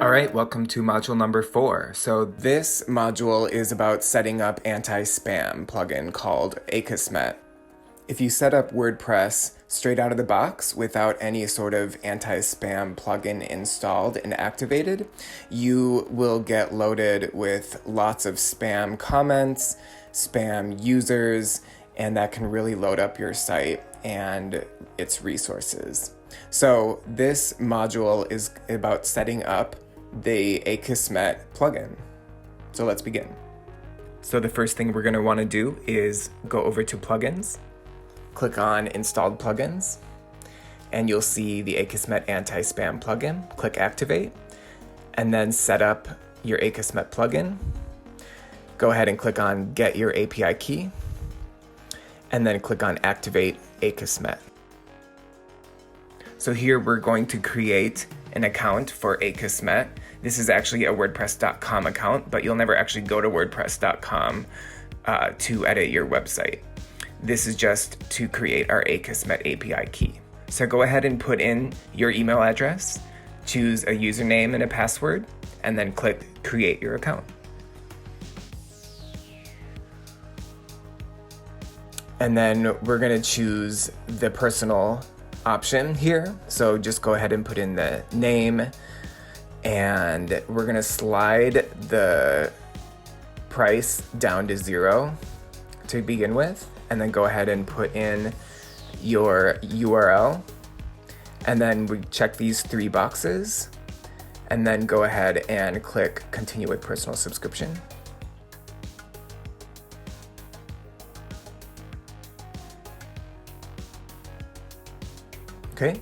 All right, welcome to module number 4. So this module is about setting up anti-spam plugin called Akismet. If you set up WordPress straight out of the box without any sort of anti-spam plugin installed and activated, you will get loaded with lots of spam comments, spam users, and that can really load up your site and its resources. So this module is about setting up the Akismet plugin. So let's begin. So the first thing we're going to want to do is go over to plugins, click on installed plugins, and you'll see the Akismet anti-spam plugin. Click activate, and then set up your Akismet plugin. Go ahead and click on get your API key, and then click on activate Akismet. So here we're going to create an account for Akismet. This is actually a WordPress.com account, but you'll never actually go to WordPress.com to edit your website. This is just to create our Akismet API key. So go ahead and put in your email address, choose a username and a password, and then click create your account. And then we're gonna choose the personal option here. So just go ahead and put in the name, and we're gonna slide the price down to 0 to begin with, and then go ahead and put in your URL, and then we check these 3 boxes, and then go ahead and click continue with personal subscription. Okay,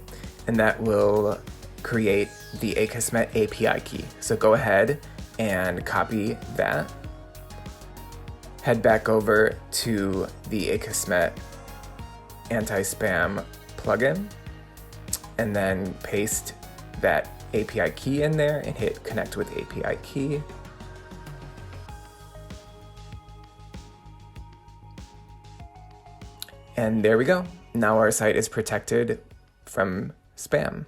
and that will create the Akismet API key. So go ahead and copy that. Head back over to the Akismet anti-spam plugin, and then paste that API key in there and hit connect with API key. And there we go. Now our site is protected from spam.